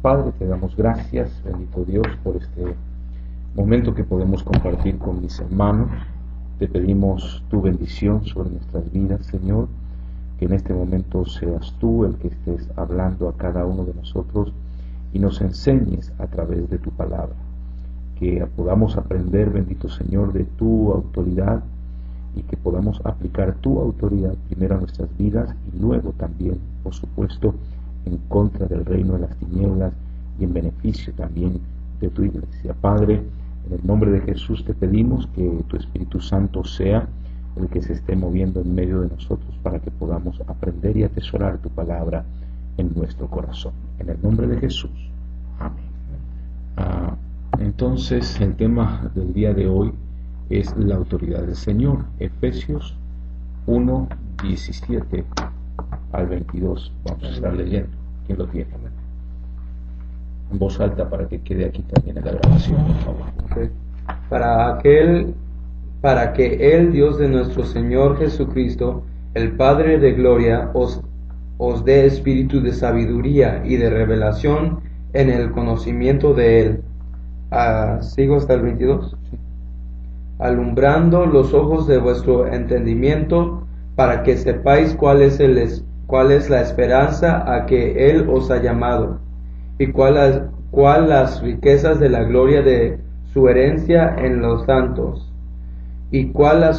Padre, te damos gracias, bendito Dios, por este momento que podemos compartir con mis hermanos. Te pedimos tu bendición sobre nuestras vidas, Señor, que en este momento seas tú el que estés hablando a cada uno de nosotros y nos enseñes a través de tu palabra, que podamos aprender, bendito Señor, de tu autoridad y que podamos aplicar tu autoridad primero a nuestras vidas y luego también, por supuesto, en contra del reino de las tinieblas y en beneficio también de tu iglesia. Padre, en el nombre de Jesús te pedimos que tu Espíritu Santo sea el que se esté moviendo en medio de nosotros para que podamos aprender y atesorar tu palabra en nuestro corazón. En el nombre de Jesús. Amén. Entonces, el tema del día de hoy es la autoridad del Señor. Efesios 1, 17 al 22. Vamos a estar leyendo. ¿Quién lo tiene? En voz alta para que quede aquí también en la grabación, por favor. Okay. Para que el Dios de nuestro Señor Jesucristo, el Padre de gloria, os dé espíritu de sabiduría y de revelación en el conocimiento de Él. ¿Sigo hasta el 22? Sí. Alumbrando los ojos de vuestro entendimiento, para que sepáis cuál es la esperanza a que Él os ha llamado, y cuál las riquezas de la gloria de su herencia en los santos, y cuál la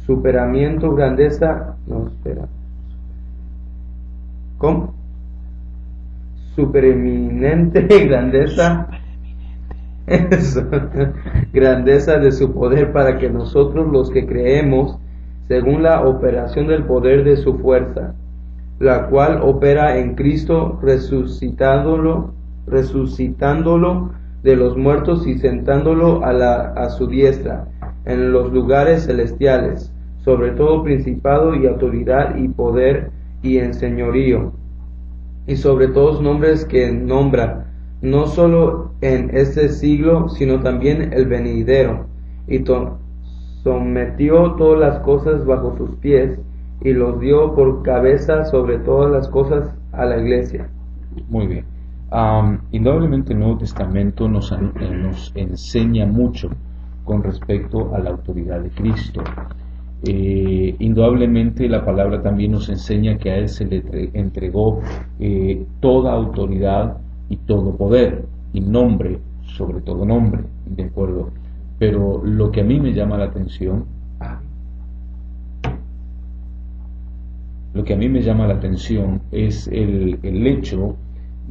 superamiento grandeza, supereminente grandeza, grandeza de su poder, para que nosotros los que creemos, según la operación del poder de su fuerza, la cual opera en Cristo, resucitándolo de los muertos y sentándolo a su diestra en los lugares celestiales, sobre todo principado y autoridad y poder y en señorío, y sobre todos nombres que nombra, no solo en este siglo, sino también el venidero, y sometió todas las cosas bajo sus pies, y los dio por cabeza sobre todas las cosas a la iglesia. Muy bien. Indudablemente el Nuevo Testamento nos enseña mucho con respecto a la autoridad de Cristo. Indudablemente la palabra también nos enseña que a Él se le entregó toda autoridad y todo poder y nombre, sobre todo nombre, ¿de acuerdo? Pero lo que a mí me llama la atención, es el hecho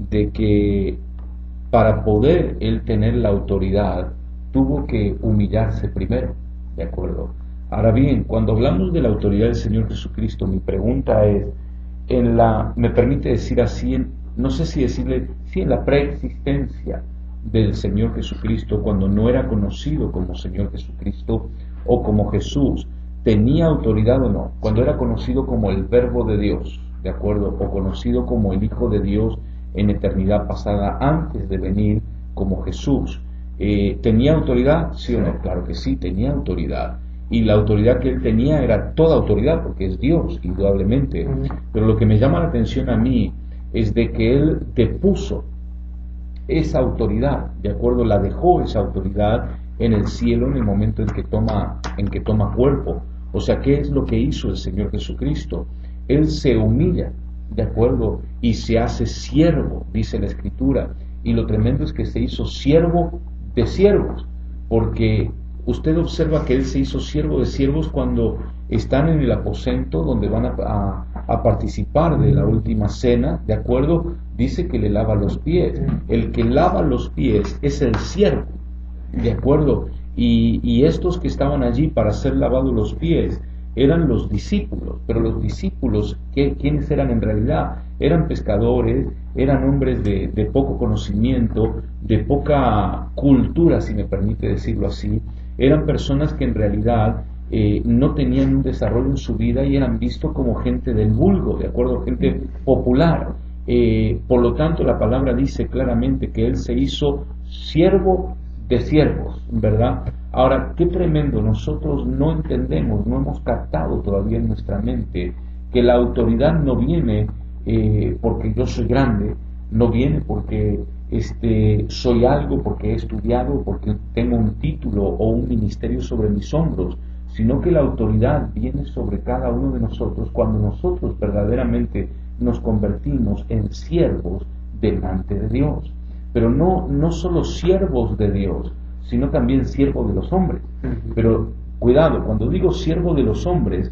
de que para poder Él tener la autoridad tuvo que humillarse primero, ¿de acuerdo? Ahora bien, cuando hablamos de la autoridad del Señor Jesucristo, mi pregunta es, me permite decir así, no sé si decirle, sí, en la preexistencia del Señor Jesucristo, cuando no era conocido como Señor Jesucristo o como Jesús, ¿tenía autoridad o no? Cuando era conocido como el Verbo de Dios, ¿de acuerdo? O conocido como el Hijo de Dios en eternidad pasada, antes de venir como Jesús, ¿tenía autoridad? ¿Sí o no? Claro que sí, tenía autoridad. Y la autoridad que Él tenía era toda autoridad, porque es Dios, indudablemente. Pero lo que me llama la atención a mí es de que Él depuso esa autoridad, ¿de acuerdo? La dejó esa autoridad en el cielo en el momento en que toma cuerpo. O sea, ¿qué es lo que hizo el Señor Jesucristo? Él se humilla, ¿de acuerdo? Y se hace siervo, dice la Escritura. Y lo tremendo es que se hizo siervo de siervos, porque usted observa que Él se hizo siervo de siervos cuando están en el aposento donde van a participar de la última cena, ¿de acuerdo? Dice que le lava los pies. El que lava los pies es el siervo, ¿de acuerdo? Y estos que estaban allí para ser lavados los pies eran los discípulos, pero los discípulos, ¿quiénes eran en realidad? Eran pescadores, eran hombres de poco conocimiento, de poca cultura, si me permite decirlo así. Eran personas que en realidad no tenían un desarrollo en su vida y eran vistos como gente del vulgo, ¿de acuerdo? Gente popular. Por lo tanto, la palabra dice claramente que Él se hizo siervo de siervos, ¿verdad? Ahora, qué tremendo, nosotros no entendemos, no hemos captado todavía en nuestra mente que la autoridad no viene porque yo soy grande, no viene porque soy algo, porque he estudiado, porque tengo un título o un ministerio sobre mis hombros, sino que la autoridad viene sobre cada uno de nosotros cuando nosotros verdaderamente nos convertimos en siervos delante de Dios. Pero no solo siervos de Dios, sino también siervos de los hombres. Pero cuidado, cuando digo siervo de los hombres,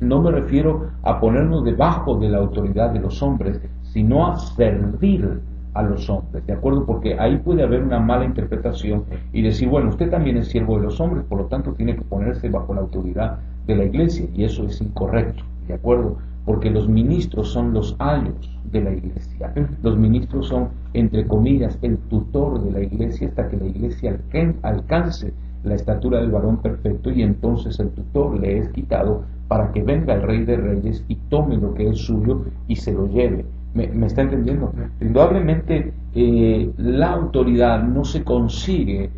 no me refiero a ponernos debajo de la autoridad de los hombres, sino a servir a los hombres, ¿de acuerdo? Porque ahí puede haber una mala interpretación y decir, bueno, usted también es siervo de los hombres, por lo tanto tiene que ponerse bajo la autoridad de la iglesia, y eso es incorrecto, ¿de acuerdo? Porque los ministros son los ayos de la iglesia. Los ministros son, entre comillas, el tutor de la iglesia hasta que la iglesia alcance la estatura del varón perfecto, y entonces el tutor le es quitado para que venga el Rey de Reyes y tome lo que es suyo y se lo lleve. ¿Me está entendiendo? Indudablemente la autoridad no se consigue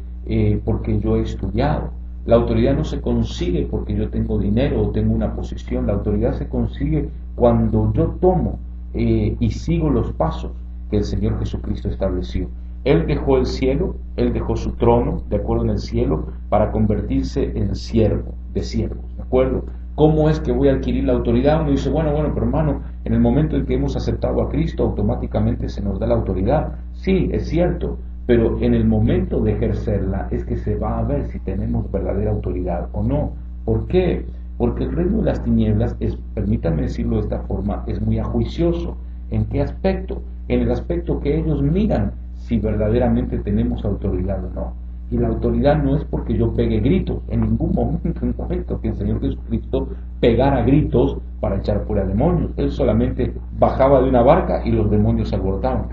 porque yo he estudiado. La autoridad no se consigue porque yo tengo dinero o tengo una posición. La autoridad se consigue cuando yo tomo y sigo los pasos que el Señor Jesucristo estableció. Él dejó el cielo, Él dejó su trono, de acuerdo, en el cielo, para convertirse en siervo de siervos, ¿de acuerdo? ¿Cómo es que voy a adquirir la autoridad? Uno dice, bueno, pero hermano, en el momento en que hemos aceptado a Cristo, automáticamente se nos da la autoridad. Sí, es cierto, pero en el momento de ejercerla es que se va a ver si tenemos verdadera autoridad o no. ¿Por qué? Porque el reino de las tinieblas permítanme decirlo de esta forma, es muy ajuicioso. ¿En qué aspecto? En el aspecto que ellos miran si verdaderamente tenemos autoridad o no. Y la autoridad no es porque yo pegue gritos. En ningún momento encuentro que el Señor Jesucristo pegara gritos para echar fuera demonios. Él solamente bajaba de una barca y los demonios se alborotaban.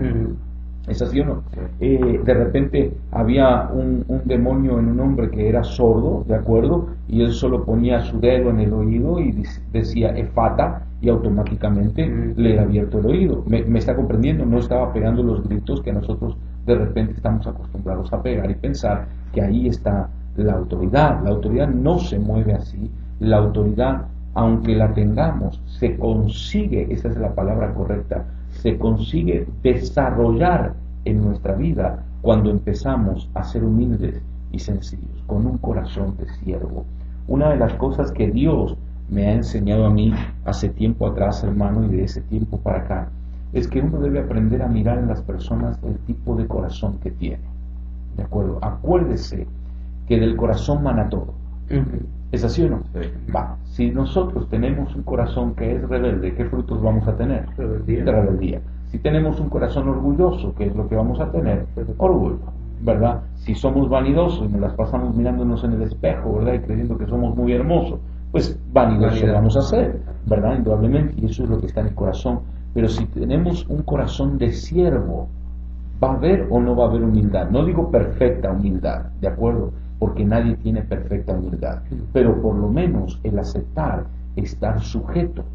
¿Es así o no? De repente había un demonio en un hombre que era sordo, ¿de acuerdo? Y él solo ponía su dedo en el oído y decía Efata, y automáticamente le era abierto el oído. ¿Me está comprendiendo? No estaba pegando los gritos que nosotros de repente estamos acostumbrados a pegar y pensar que ahí está la autoridad. La autoridad no se mueve así. La autoridad, aunque la tengamos, se consigue, esa es la palabra correcta, se consigue desarrollar en nuestra vida cuando empezamos a ser humildes y sencillos, con un corazón de siervo. Una de las cosas que Dios me ha enseñado a mí hace tiempo atrás, hermano, y de ese tiempo para acá, es que uno debe aprender a mirar en las personas el tipo de corazón que tiene. ¿De acuerdo? Acuérdese que del corazón mana todo. ¿Es así o no? Sí. Va. Si nosotros tenemos un corazón que es rebelde, ¿qué frutos vamos a tener? Rebeldía. Si tenemos un corazón orgulloso, ¿qué es lo que vamos a tener? Orgullo, ¿verdad? Si somos vanidosos y nos las pasamos mirándonos en el espejo, ¿verdad? Y creyendo que somos muy hermosos, pues vanidosos vamos a ser, ¿verdad? Indudablemente, y eso es lo que está en el corazón. Pero si tenemos un corazón de siervo, ¿va a haber o no va a haber humildad? No digo perfecta humildad, ¿de acuerdo? Porque nadie tiene perfecta humildad, pero por lo menos el aceptar estar sujeto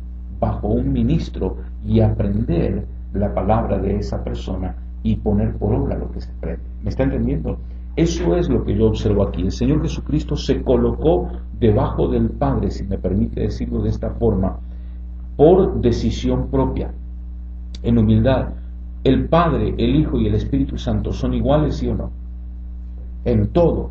bajo un ministro y aprender la palabra de esa persona y poner por obra lo que se aprende. ¿Me está entendiendo? Eso es lo que yo observo aquí. El Señor Jesucristo se colocó debajo del Padre, si me permite decirlo de esta forma, por decisión propia, en humildad. ¿El Padre, el Hijo y el Espíritu Santo son iguales, sí o no? En todo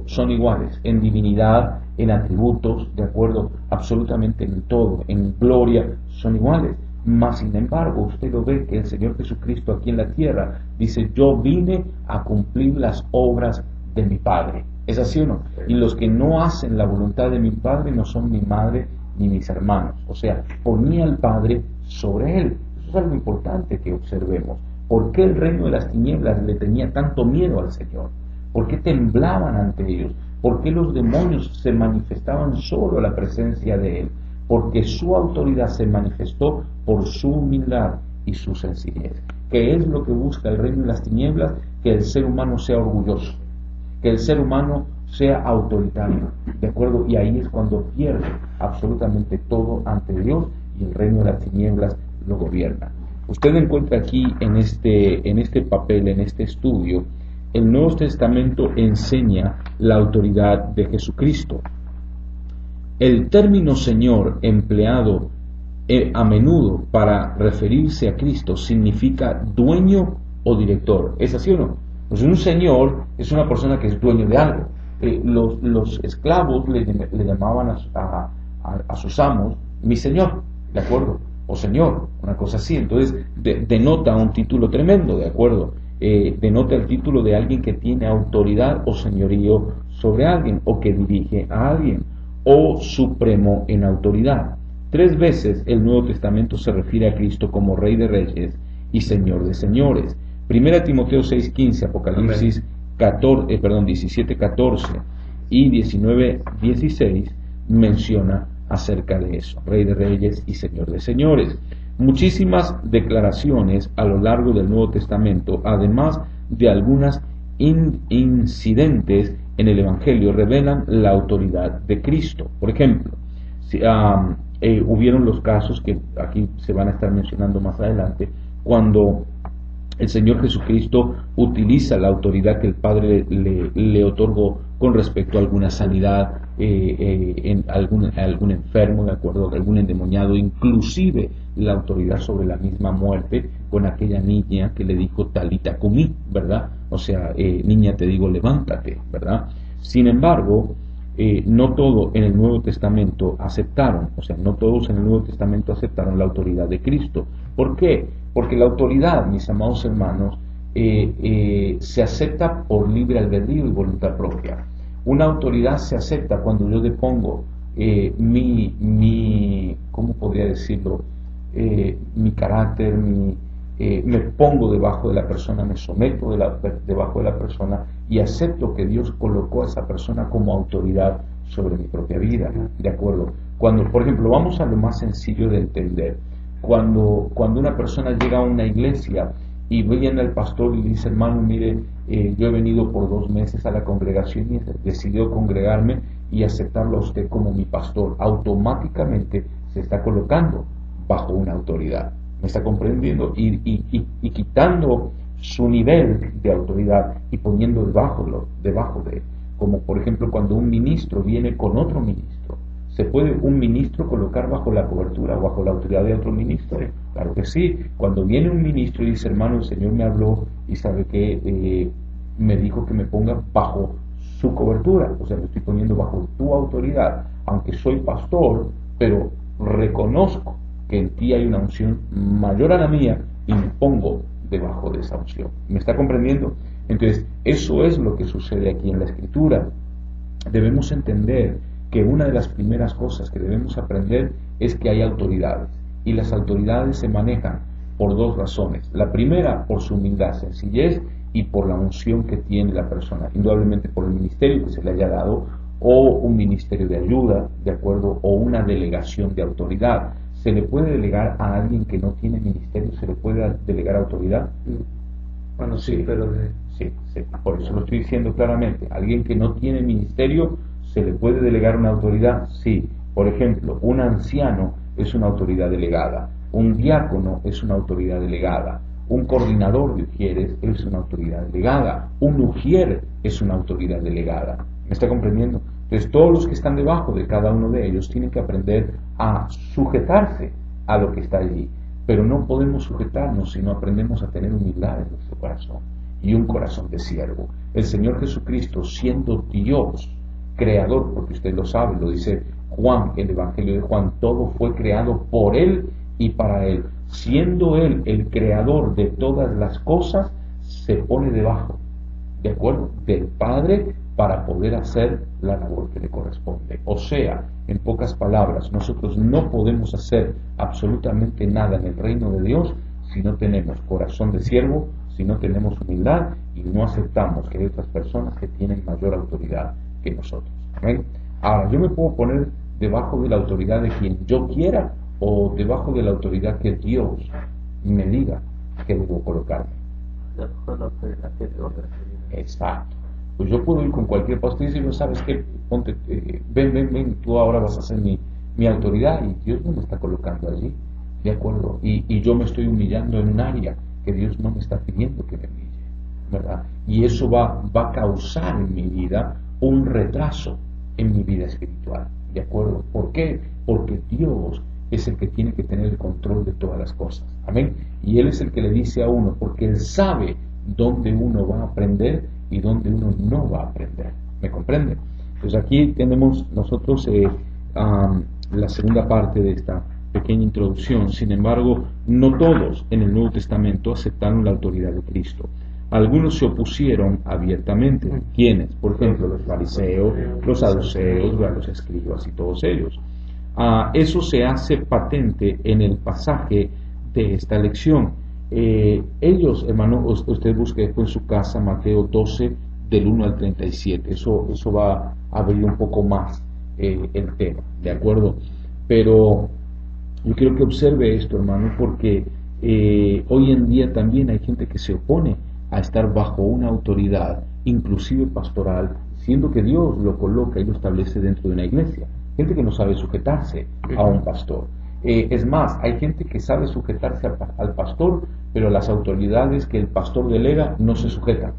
son iguales, en divinidad, en atributos, de acuerdo, absolutamente en todo, en gloria, son iguales. Mas, sin embargo, usted lo ve que el Señor Jesucristo aquí en la tierra dice, yo vine a cumplir las obras de mi Padre. ¿Es así o no? Y los que no hacen la voluntad de mi Padre no son mi madre ni mis hermanos. O sea, ponía al Padre sobre él. Eso es algo importante que observemos. ¿Por qué el reino de las tinieblas le tenía tanto miedo al Señor? ¿Por qué temblaban ante ellos? ¿Por qué los demonios se manifestaban solo a la presencia de Él? Porque su autoridad se manifestó por su humildad y su sencillez. ¿Qué es lo que busca el reino de las tinieblas? Que el ser humano sea orgulloso, que el ser humano sea autoritario, ¿de acuerdo? Y ahí es cuando pierde absolutamente todo ante Dios y el reino de las tinieblas lo gobierna. Usted encuentra aquí en este papel, en este estudio, el Nuevo Testamento enseña la autoridad de Jesucristo. El término Señor empleado a menudo para referirse a Cristo significa dueño o director. ¿Es así o no? Pues un señor es una persona que es dueño de algo. Los esclavos le llamaban a sus amos mi señor, ¿de acuerdo? O señor, una cosa así. Entonces denota un título tremendo, ¿de acuerdo? Denota el título de alguien que tiene autoridad o señorío sobre alguien, o que dirige a alguien, o supremo en autoridad. 3 veces el Nuevo Testamento se refiere a Cristo como Rey de Reyes y Señor de Señores. 1 Timoteo 6:15, Apocalipsis 17:14 y 19:16 menciona acerca de eso, Rey de Reyes y Señor de Señores. Muchísimas declaraciones a lo largo del Nuevo Testamento, además de algunas incidentes en el Evangelio, revelan la autoridad de Cristo. Por ejemplo, hubieron los casos que aquí se van a estar mencionando más adelante, cuando el Señor Jesucristo utiliza la autoridad que el Padre le otorgó con respecto a alguna sanidad, en algún enfermo, de acuerdo, algún endemoniado, inclusive la autoridad sobre la misma muerte con aquella niña que le dijo Talita cumí, ¿verdad? O sea, niña te digo levántate, ¿verdad? Sin embargo, no todo en el Nuevo Testamento aceptaron, o sea, no todos en el Nuevo Testamento aceptaron la autoridad de Cristo. ¿Por qué? Porque la autoridad, mis amados hermanos, se acepta por libre albedrío y voluntad propia. Una autoridad se acepta cuando yo depongo ¿cómo podría decirlo? Mi carácter, me pongo debajo de la persona, me someto debajo de la persona y acepto que Dios colocó a esa persona como autoridad sobre mi propia vida, ¿de acuerdo? Cuando, por ejemplo, vamos a lo más sencillo de entender. Cuando una persona llega a una iglesia y viene al pastor y dice, hermano, mire, yo he venido por 2 meses a la congregación y he decidido congregarme y aceptarlo a usted como mi pastor, automáticamente se está colocando bajo una autoridad. ¿Me está comprendiendo? Y quitando su nivel de autoridad y poniendo debajo de él. Como por ejemplo cuando un ministro viene con otro ministro. ¿Se puede un ministro colocar bajo la cobertura o bajo la autoridad de otro ministro? Claro que sí. Cuando viene un ministro y dice, hermano, el Señor me habló y sabe que me dijo que me ponga bajo su cobertura. O sea, me estoy poniendo bajo tu autoridad. Aunque soy pastor, pero reconozco que en ti hay una unción mayor a la mía y me pongo debajo de esa unción. ¿Me está comprendiendo? Entonces, eso es lo que sucede aquí en la Escritura. Debemos entender que una de las primeras cosas que debemos aprender es que hay autoridades, y las autoridades se manejan por 2 razones. La primera, por su humildad, sencillez, y por la unción que tiene la persona, indudablemente por el ministerio que se le haya dado, o un ministerio de ayuda, ¿de acuerdo? O una delegación de autoridad. ¿Se le puede delegar a alguien que no tiene ministerio? ¿Se le puede delegar autoridad? Bueno, sí, pero... Sí, por eso lo estoy diciendo claramente. Alguien que no tiene ministerio, ¿se le puede delegar una autoridad? Sí. Por ejemplo, un anciano es una autoridad delegada. Un diácono es una autoridad delegada. Un coordinador de ujieres es una autoridad delegada. Un ujier es una autoridad delegada. ¿Me está comprendiendo? Entonces, todos los que están debajo de cada uno de ellos tienen que aprender a sujetarse a lo que está allí. Pero no podemos sujetarnos si no aprendemos a tener humildad en nuestro corazón y un corazón de siervo. El Señor Jesucristo, siendo Dios, creador, porque usted lo sabe, lo dice Juan, el Evangelio de Juan, todo fue creado por Él y para Él. Siendo Él el creador de todas las cosas, se pone debajo, ¿de acuerdo?, del Padre para poder hacer la labor que le corresponde. O sea, en pocas palabras, nosotros no podemos hacer absolutamente nada en el reino de Dios si no tenemos corazón de siervo, si no tenemos humildad y no aceptamos que hay otras personas que tienen mayor autoridad que nosotros. ¿Ven? Ahora, yo me puedo poner debajo de la autoridad de quien yo quiera o debajo de la autoridad que Dios me diga que debo colocarme. Exacto. Pues yo puedo ir con cualquier pastor y decirle, ¿sabes qué? Ponte, ven, tú ahora vas a ser mi autoridad, y Dios no me está colocando allí, ¿de acuerdo? Y yo me estoy humillando en un área que Dios no me está pidiendo que me humille, ¿verdad? Y eso va a causar en mi vida un retraso en mi vida espiritual, ¿de acuerdo? ¿Por qué? Porque Dios es el que tiene que tener el control de todas las cosas. Amén. Y Él es el que le dice a uno, porque Él sabe dónde uno va a aprender y dónde uno no va a aprender. ¿Me comprende? Pues aquí tenemos nosotros la segunda parte de esta pequeña introducción. Sin embargo, no todos en el Nuevo Testamento aceptaron la autoridad de Cristo. Algunos se opusieron abiertamente. ¿Quiénes? Por ejemplo, los fariseos, los saduceos, los escribas y todos ellos. Eso se hace patente en el pasaje de esta lección. Ellos, hermano, usted busque después en su casa Mateo 12, del 1 al 37. Eso va a abrir un poco más el tema, ¿de acuerdo? Pero yo quiero que observe esto, hermano, porque hoy en día también hay gente que se opone a estar bajo una autoridad, inclusive pastoral, siendo que Dios lo coloca y lo establece dentro de una iglesia. Gente que no sabe sujetarse a un pastor. Es más, hay gente que sabe sujetarse al pastor, pero las autoridades que el pastor delega no se sujetan.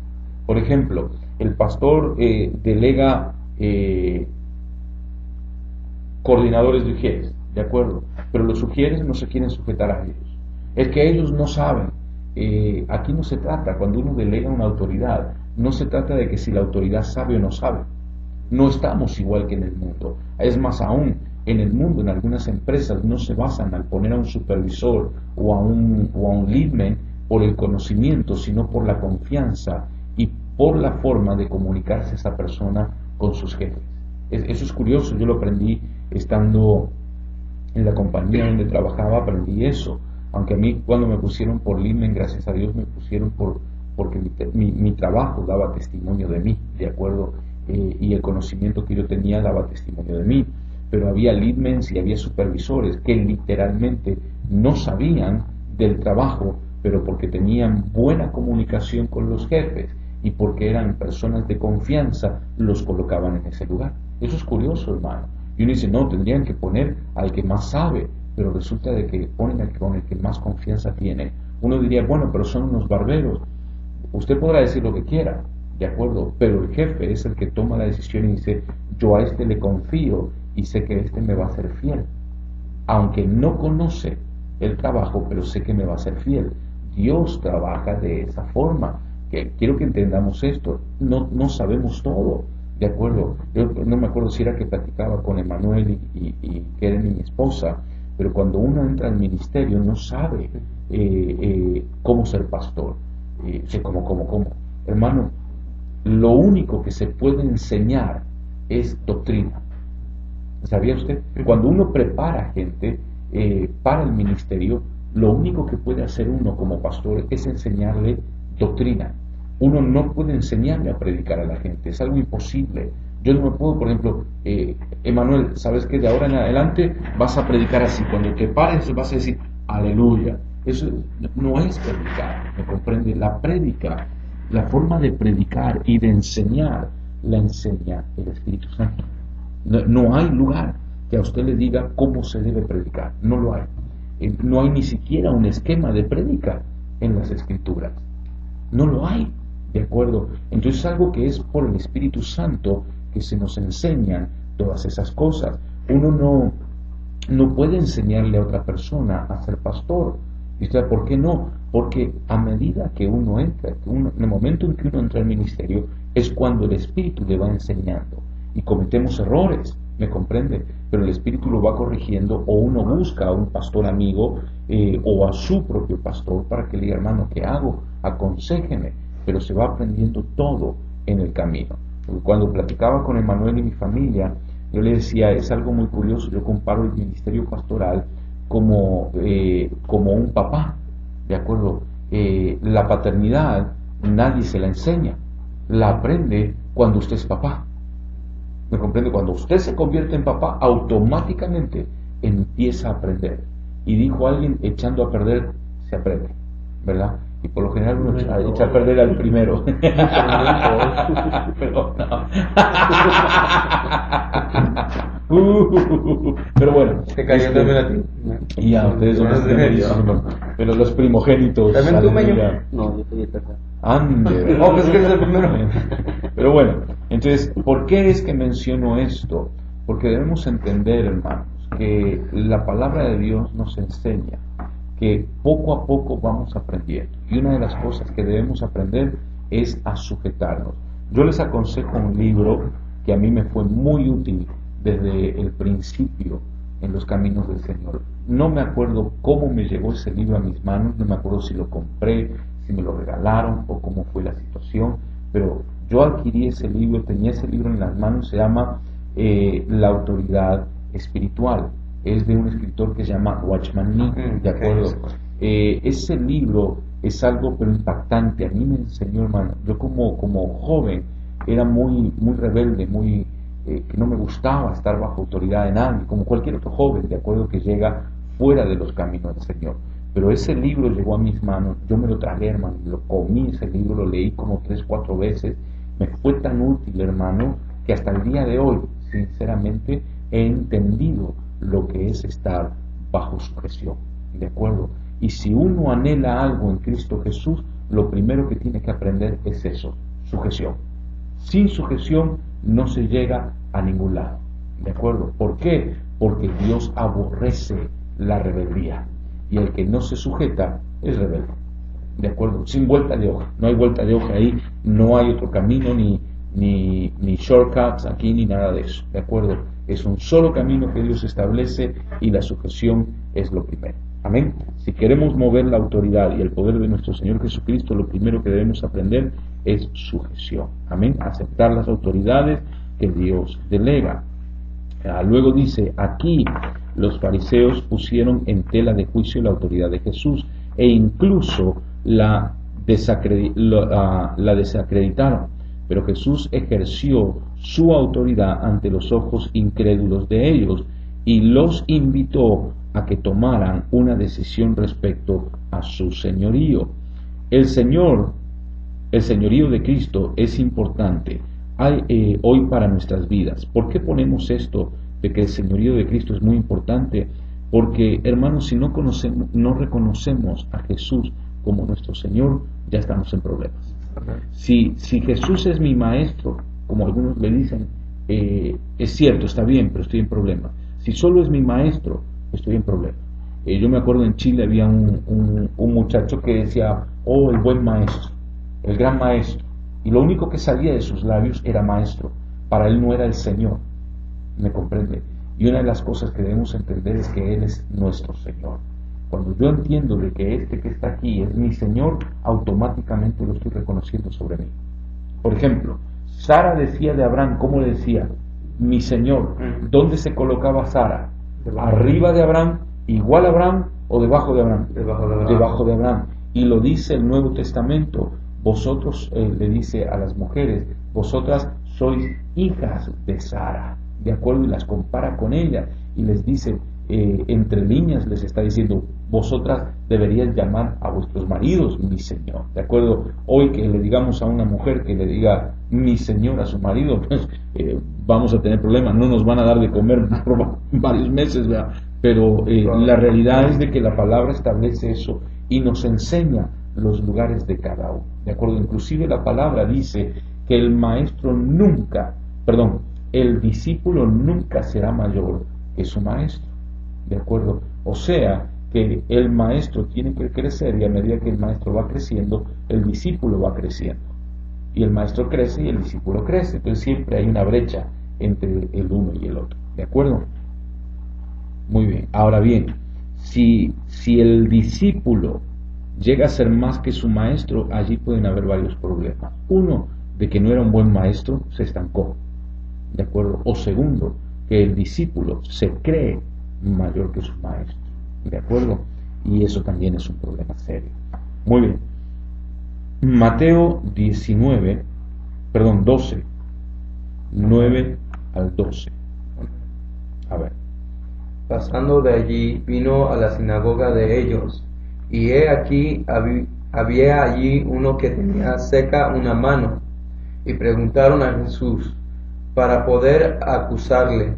Por ejemplo, el pastor delega coordinadores de ujieres, ¿de acuerdo? Pero los ujieres no se quieren sujetar a ellos. Es que ellos no saben. Aquí no se trata, cuando uno delega una autoridad, no se trata de que si la autoridad sabe o no sabe. No estamos igual que en el mundo. Es más aún, en el mundo, en algunas empresas, no se basan al poner a un supervisor o a un leadman por el conocimiento, sino por la confianza y por la forma de comunicarse esa persona con sus jefes. Eso es curioso, yo lo aprendí estando en la compañía donde trabajaba, aprendí eso. Aunque a mí cuando me pusieron por leadman, gracias a Dios me pusieron porque mi trabajo daba testimonio de mí, ¿de acuerdo? Y el conocimiento que yo tenía daba testimonio de mí. Pero había leadmans y había supervisores que literalmente no sabían del trabajo, pero porque tenían buena comunicación con los jefes y porque eran personas de confianza, los colocaban en ese lugar. Eso es curioso, hermano. Y uno dice, no, tendrían que poner al que más sabe, pero resulta de que ponen al con el que más confianza tiene. Uno diría, bueno, pero son unos barberos. Usted podrá decir lo que quiera, de acuerdo, pero el jefe es el que toma la decisión y dice, yo a este le confío y sé que este me va a ser fiel. Aunque no conoce el trabajo, pero sé que me va a ser fiel. Dios trabaja de esa forma. Quiero que entendamos esto. No sabemos todo, ¿de acuerdo? Yo no me acuerdo si era que platicaba con Emanuel y Keren, mi esposa, pero cuando uno entra al ministerio no sabe cómo ser pastor. ¿Cómo? Hermano, lo único que se puede enseñar es doctrina. ¿Sabía usted? Cuando uno prepara gente para el ministerio, lo único que puede hacer uno como pastor es enseñarle doctrina. Uno no puede enseñarle a predicar a la gente, es algo imposible. Yo no me puedo, por ejemplo, Emanuel, ¿sabes que de ahora en adelante vas a predicar así? Cuando te pares vas a decir, aleluya. Eso no es predicar, ¿me comprende? La prédica, la forma de predicar y de enseñar, la enseña el Espíritu Santo. No hay lugar que a usted le diga cómo se debe predicar, no lo hay. No hay ni siquiera un esquema de prédica en las Escrituras, no lo hay, ¿de acuerdo? Entonces es algo que es por el Espíritu Santo que se nos enseñan todas esas cosas. Uno no puede enseñarle a otra persona a ser pastor. ¿Y usted por qué no? Porque a medida que uno entra, en el momento en que uno entra al ministerio, es cuando el Espíritu le va enseñando. Y cometemos errores, ¿me comprende? Pero el Espíritu lo va corrigiendo, o uno busca a un pastor amigo o a su propio pastor para que le diga, hermano, ¿qué hago? Aconséjeme. Pero se va aprendiendo todo en el camino. Cuando platicaba con Emanuel y mi familia, yo le decía, es algo muy curioso, yo comparo el ministerio pastoral como un papá, ¿de acuerdo? La paternidad nadie se la enseña, la aprende cuando usted es papá. ¿Me comprende? Cuando usted se convierte en papá, automáticamente empieza a aprender. Y dijo alguien, echando a perder, se aprende, ¿verdad? Y por lo general uno echa a perder al primero. Pero no. Pero bueno. Te cayó también a ti. Y a ustedes son los primogénitos. Pero los primogénitos. ¿También tú, Mayo? No, yo soy el tercero. Ande. Oh, pues que eres el primero. Pero bueno, entonces, ¿por qué es que menciono esto? Porque debemos entender, hermanos, que la palabra de Dios nos enseña que poco a poco vamos aprendiendo. Y una de las cosas que debemos aprender es a sujetarnos. Yo les aconsejo un libro que a mí me fue muy útil desde el principio en los caminos del Señor. No me acuerdo cómo me llegó ese libro a mis manos, no me acuerdo si lo compré, si me lo regalaron o cómo fue la situación, pero yo adquirí ese libro, tenía ese libro en las manos, se llama La autoridad espiritual. Es de un escritor que se llama Watchman Nee, ¿de acuerdo? Ese libro es algo pero impactante. A mí me enseñó, hermano, yo como joven era muy rebelde, que no me gustaba estar bajo autoridad de nadie, como cualquier otro joven, de acuerdo, que llega fuera de los caminos del Señor. Pero ese libro llegó a mis manos, yo me lo tragué, hermano, lo comí, ese libro lo leí como 3, 4 veces, me fue tan útil, hermano, que hasta el día de hoy, sinceramente, he entendido lo que es estar bajo sujeción, ¿de acuerdo? Y si uno anhela algo en Cristo Jesús, lo primero que tiene que aprender es eso, sujeción. Sin sujeción no se llega a ningún lado, ¿de acuerdo? ¿Por qué? Porque Dios aborrece la rebeldía, y el que no se sujeta es rebelde, ¿de acuerdo? Sin vuelta de hoja, no hay vuelta de hoja ahí, no hay otro camino, ni shortcuts aquí, ni nada de eso, ¿de acuerdo? Es un solo camino que Dios establece y la sujeción es lo primero. Amén. Si queremos mover la autoridad y el poder de nuestro Señor Jesucristo, lo primero que debemos aprender es sujeción. Amén. Aceptar las autoridades que Dios delega. Luego dice, aquí los fariseos pusieron en tela de juicio la autoridad de Jesús e incluso la desacreditaron. Pero Jesús ejerció su autoridad ante los ojos incrédulos de ellos y los invitó a que tomaran una decisión respecto a su señorío. El señorío de Cristo es importante hoy para nuestras vidas. ¿Por qué ponemos esto de que el señorío de Cristo es muy importante? Porque, hermanos, si no reconocemos a Jesús como nuestro Señor, ya estamos en problemas. Si Jesús es mi maestro, como algunos le dicen, es cierto, está bien, pero estoy en problema. Si solo es mi maestro, estoy en problema. Yo me acuerdo en Chile había un muchacho que decía, oh, el buen maestro, el gran maestro, y lo único que salía de sus labios era maestro. Para él no era el Señor, ¿me comprende? Y una de las cosas que debemos entender es que Él es nuestro Señor. Cuando yo entiendo de que este que está aquí es mi Señor, automáticamente lo estoy reconociendo sobre mí. Por ejemplo, Sara decía de Abraham, ¿cómo le decía? Mi Señor. ¿Dónde se colocaba Sara? ¿Arriba de Abraham, igual a Abraham o debajo de Abraham? Debajo de Abraham. Y lo dice el Nuevo Testamento. Vosotros, le dice a las mujeres, vosotras sois hijas de Sara, ¿de acuerdo? Y las compara con ella y les dice, entre líneas les está diciendo, vosotras deberíais llamar a vuestros maridos mi Señor, ¿de acuerdo? Hoy que le digamos a una mujer que le diga mi Señor a su marido, pues vamos a tener problemas, no nos van a dar de comer por varios meses, ¿verdad? Pero la realidad es de que la palabra establece eso y nos enseña los lugares de cada uno, ¿de acuerdo? Inclusive la palabra dice que el discípulo nunca será mayor que su maestro, ¿de acuerdo? O sea, que el maestro tiene que crecer y a medida que el maestro va creciendo, el discípulo va creciendo. Y el maestro crece y el discípulo crece. Entonces siempre hay una brecha entre el uno y el otro, ¿de acuerdo? Muy bien. Ahora bien, si el discípulo llega a ser más que su maestro, allí pueden haber varios problemas. Uno, de que no era un buen maestro, se estancó, ¿de acuerdo? O segundo, que el discípulo se cree mayor que su maestro, ¿de acuerdo? Y eso también es un problema serio. Muy bien. Mateo 12, 9 al 12. A ver. Pasando de allí, vino a la sinagoga de ellos, y he aquí había allí uno que tenía seca una mano, y preguntaron a Jesús para poder acusarle,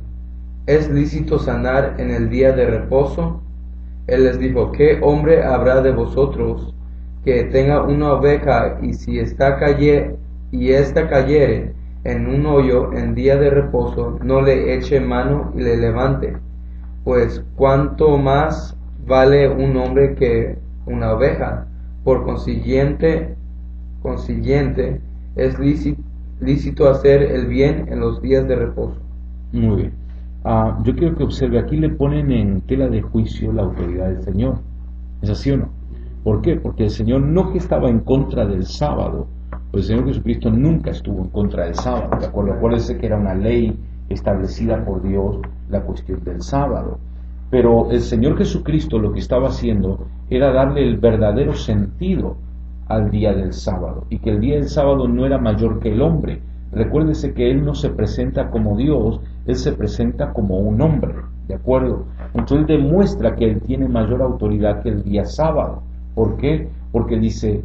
¿es lícito sanar en el día de reposo? Él les dijo, ¿qué hombre habrá de vosotros que tenga una oveja y si esta cayere en un hoyo en día de reposo, no le eche mano y le levante? pues cuánto más vale un hombre que una oveja. Por consiguiente es lícito hacer el bien en los días de reposo. Muy bien. Yo quiero que observe, aquí le ponen en tela de juicio la autoridad del Señor. ¿Es así o no? ¿Por qué? Porque el Señor no que estaba en contra del sábado, pues el Señor Jesucristo nunca estuvo en contra del sábado, ¿de acuerdo? Acuérdense que era una ley establecida por Dios la cuestión del sábado. Pero el Señor Jesucristo lo que estaba haciendo era darle el verdadero sentido al día del sábado, y que el día del sábado no era mayor que el hombre. Recuérdese que Él no se presenta como Dios, Él se presenta como un hombre, ¿de acuerdo? Entonces Él demuestra que Él tiene mayor autoridad que el día sábado. ¿Por qué? Porque dice,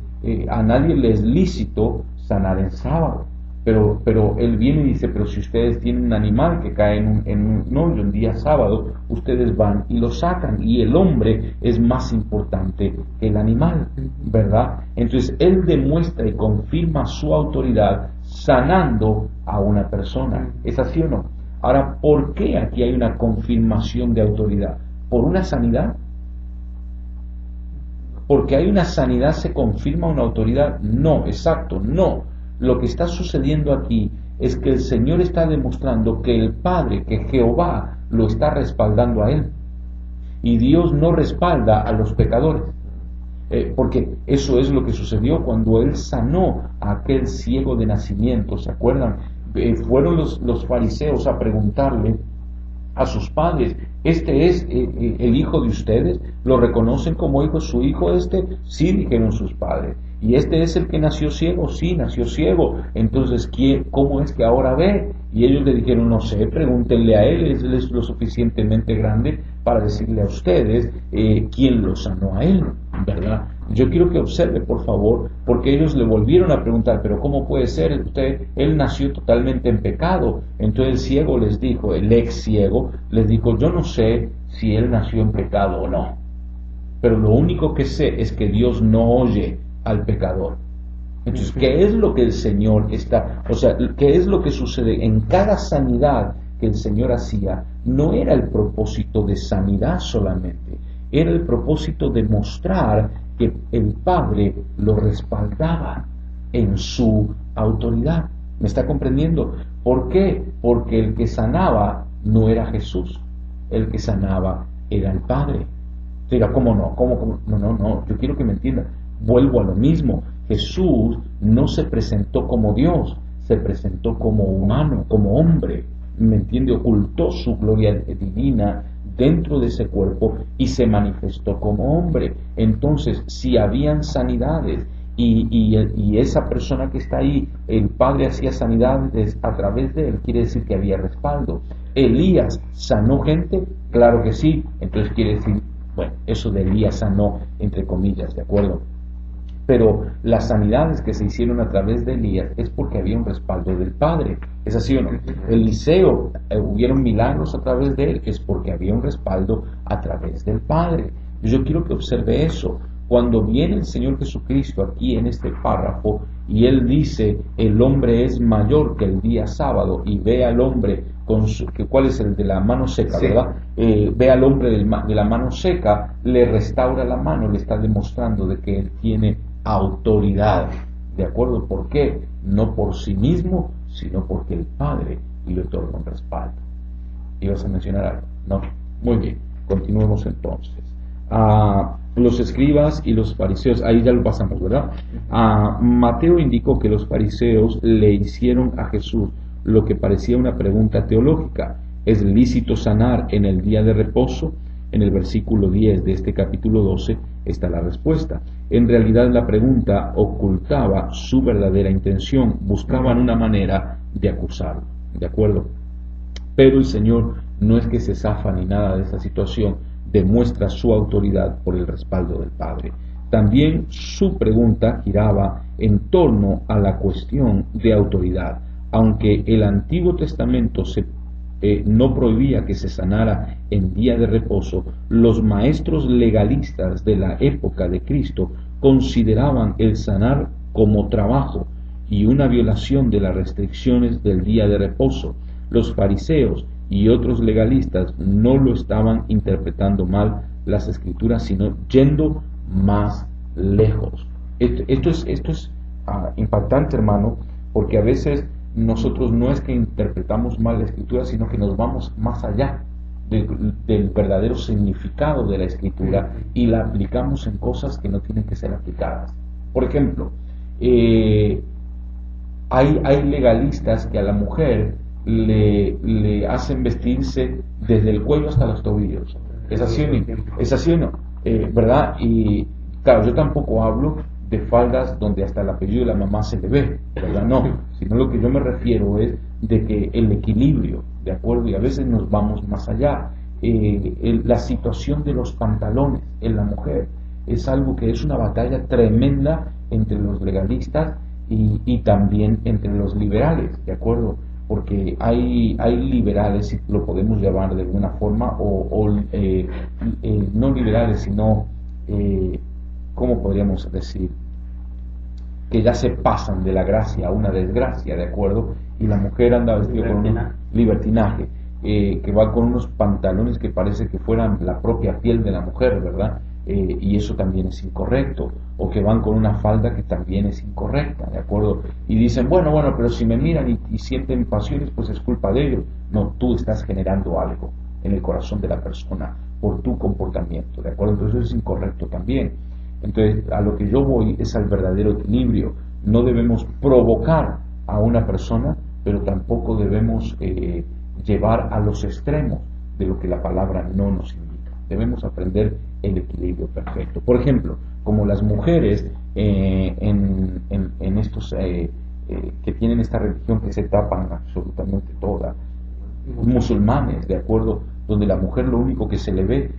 a nadie le es lícito sanar en sábado. Pero Él viene y dice, pero si ustedes tienen un animal que cae en un hoyo en día sábado, ustedes van y lo sacan, y el hombre es más importante que el animal, ¿verdad? Entonces Él demuestra y confirma su autoridad sanando a una persona. ¿Es así o no? Ahora, ¿por qué aquí hay una confirmación de autoridad? ¿Por una sanidad? ¿Porque hay una sanidad se confirma una autoridad? No, exacto, no. Lo que está sucediendo aquí es que el Señor está demostrando que el Padre, que Jehová, lo está respaldando a Él. Y Dios no respalda a los pecadores. Porque eso es lo que sucedió cuando Él sanó a aquel ciego de nacimiento. ¿Se acuerdan? Fueron los fariseos a preguntarle a sus padres, ¿este es el hijo de ustedes? ¿Lo reconocen como hijo? ¿Su hijo este? Sí, dijeron sus padres. ¿Y este es el que nació ciego? Sí, nació ciego. Entonces, ¿cómo es que ahora ve? Y ellos le dijeron, no sé, pregúntenle a él es lo suficientemente grande para decirle a ustedes quién lo sanó a él, ¿verdad? Yo quiero que observe, por favor, porque ellos le volvieron a preguntar, pero ¿cómo puede ser? Él nació totalmente en pecado. Entonces el ciego les dijo, el ex ciego, les dijo, yo no sé si él nació en pecado o no, pero lo único que sé es que Dios no oye al pecador. Entonces, ¿qué es lo que el Señor qué es lo que sucede en cada sanidad que el Señor hacía? No era el propósito de sanidad solamente, era el propósito de mostrar que el Padre lo respaldaba en su autoridad. ¿Me está comprendiendo? ¿Por qué? Porque el que sanaba no era Jesús, el que sanaba era el Padre. Diga, ¿cómo no? ¿Cómo? No, yo quiero que me entienda. Vuelvo a lo mismo. Jesús no se presentó como Dios, se presentó como humano, como hombre. ¿Me entiende? Ocultó su gloria divina dentro de ese cuerpo y se manifestó como hombre. Entonces, si habían sanidades y esa persona que está ahí, el Padre hacía sanidades a través de él, quiere decir que había respaldo. Elías sanó gente, claro que sí. Entonces quiere decir, bueno, eso de Elías sanó entre comillas, ¿de acuerdo? Pero las sanidades que se hicieron a través de Elías es porque había un respaldo del Padre. ¿Es así o no? Eliseo, hubieron milagros a través de él, es porque había un respaldo a través del Padre. Yo quiero que observe eso. Cuando viene el Señor Jesucristo aquí en este párrafo y Él dice, el hombre es mayor que el día sábado, y ve al hombre ¿cuál es el de la mano seca, sí, verdad? Ve al hombre de la mano seca, le restaura la mano, le está demostrando de que Él tiene autoridad, ¿de acuerdo? ¿Por qué? No por sí mismo, sino porque el Padre le otorga un respaldo. ¿Ibas a mencionar algo? No. Muy bien, continuemos entonces. Los escribas y los fariseos, ahí ya lo pasamos, ¿verdad? Mateo indicó que los fariseos le hicieron a Jesús lo que parecía una pregunta teológica. ¿Es lícito sanar en el día de reposo? En el versículo 10 de este capítulo 12 está la respuesta. En realidad la pregunta ocultaba su verdadera intención, buscaban una manera de acusarlo, ¿de acuerdo? Pero el Señor no es que se zafa ni nada de esa situación, demuestra su autoridad por el respaldo del Padre. También su pregunta giraba en torno a la cuestión de autoridad. Aunque el Antiguo Testamento no prohibía que se sanara en día de reposo, los maestros legalistas de la época de Cristo consideraban el sanar como trabajo y una violación de las restricciones del día de reposo. Los fariseos y otros legalistas no lo estaban interpretando mal las escrituras, sino yendo más lejos. Esto es impactante, hermano, porque a veces nosotros no es que interpretamos mal la escritura, sino que nos vamos más allá del verdadero significado de la escritura y la aplicamos en cosas que no tienen que ser aplicadas. Por ejemplo, hay legalistas que a la mujer le hacen vestirse desde el cuello hasta los tobillos. ¿Es así o no? ¿Verdad? Y claro, yo tampoco hablo de faldas donde hasta el apellido de la mamá se le ve, ¿verdad? No, sino lo que yo me refiero es de que el equilibrio, ¿de acuerdo? Y a veces nos vamos más allá. La situación de los pantalones en la mujer es algo que es una batalla tremenda entre los legalistas y también entre los liberales, ¿de acuerdo? Porque hay liberales, si lo podemos llamar de alguna forma, no liberales, sino, ¿cómo podríamos decir? Que ya se pasan de la gracia a una desgracia, ¿de acuerdo? Y la mujer anda vestida con un libertinaje, que va con unos pantalones que parece que fueran la propia piel de la mujer, ¿verdad? Y eso también es incorrecto, o que van con una falda que también es incorrecta, ¿de acuerdo? Y dicen, bueno, pero si me miran y sienten pasiones, pues es culpa de ellos. No, tú estás generando algo en el corazón de la persona por tu comportamiento, ¿de acuerdo? Entonces eso es incorrecto también. Entonces, a lo que yo voy es al verdadero equilibrio. No debemos provocar a una persona, pero tampoco debemos llevar a los extremos de lo que la palabra no nos indica. Debemos aprender el equilibrio perfecto. Por ejemplo, como las mujeres en estos que tienen esta religión que se tapan absolutamente toda, musulmanes, ¿de acuerdo? Donde la mujer lo único que se le ve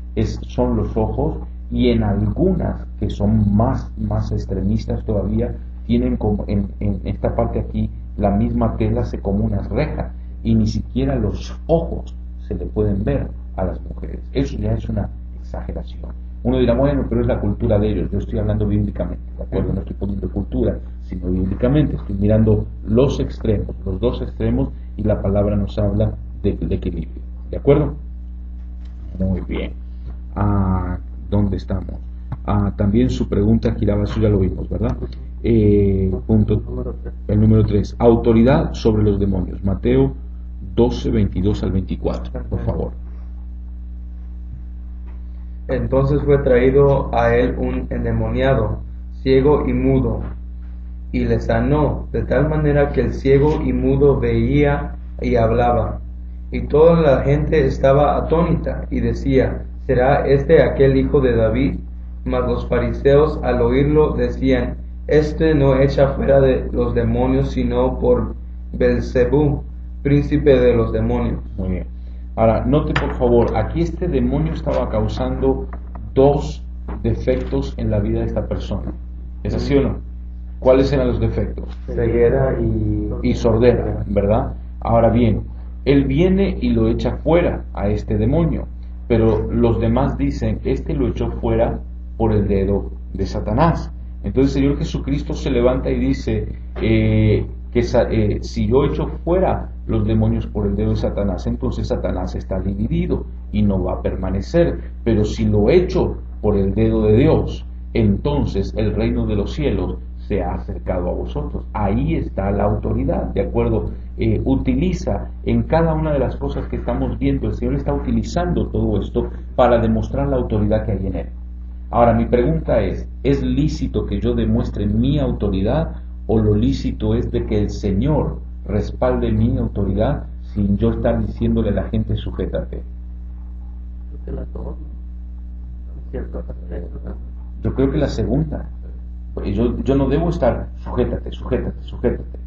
son los ojos, y en algunas que son más extremistas todavía tienen como en esta parte aquí la misma tela hace como unas rejas y ni siquiera los ojos se le pueden ver a las mujeres. Eso ya es una exageración. Uno dirá, bueno, pero es la cultura de ellos. Yo estoy hablando bíblicamente, ¿de acuerdo? No estoy poniendo cultura, sino bíblicamente. Estoy mirando los extremos, los dos extremos, y la palabra nos habla del equilibrio, ¿de acuerdo? Muy bien. ¿Dónde estamos? También su pregunta giraba, eso ya lo vimos, ¿verdad? El número 3. Autoridad sobre los demonios. Mateo 12, 22 al 24, por favor. Entonces fue traído a él un endemoniado, ciego y mudo, y le sanó, de tal manera que el ciego y mudo veía y hablaba. Y toda la gente estaba atónita, y decía, ¿será este aquel hijo de David? Mas los fariseos al oírlo decían, este no echa fuera de los demonios, sino por Belzebú, príncipe de los demonios. Muy bien. Ahora, note por favor, aquí este demonio estaba causando dos defectos en la vida de esta persona. ¿Es así o no? ¿Cuáles eran los defectos? Ceguera y sordera, ¿verdad? Ahora bien, él viene y lo echa fuera a este demonio, pero los demás dicen, este lo echó fuera por el dedo de Satanás. Entonces el Señor Jesucristo se levanta y dice si yo echo fuera los demonios por el dedo de Satanás, entonces Satanás está dividido y no va a permanecer, pero si lo echo por el dedo de Dios, entonces el reino de los cielos se ha acercado a vosotros. Ahí está la autoridad, ¿de acuerdo? Utiliza en cada una de las cosas que estamos viendo, el Señor está utilizando todo esto para demostrar la autoridad que hay en Él. Ahora, mi pregunta ¿es lícito que yo demuestre mi autoridad, o lo lícito es de que el Señor respalde mi autoridad sin yo estar diciéndole a la gente sujétate? Yo creo que la segunda. Yo no debo estar sujétate,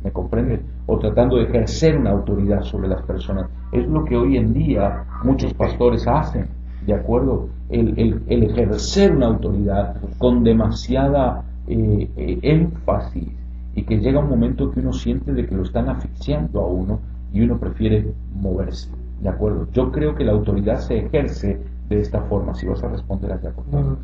¿me comprende? O tratando de ejercer una autoridad sobre las personas. Es lo que hoy en día muchos pastores hacen, ¿de acuerdo? El ejercer una autoridad con demasiada énfasis, y que llega un momento que uno siente de que lo están asfixiando a uno y uno prefiere moverse, ¿de acuerdo? Yo creo que la autoridad se ejerce de esta forma. Si vas a responder allá, por favor.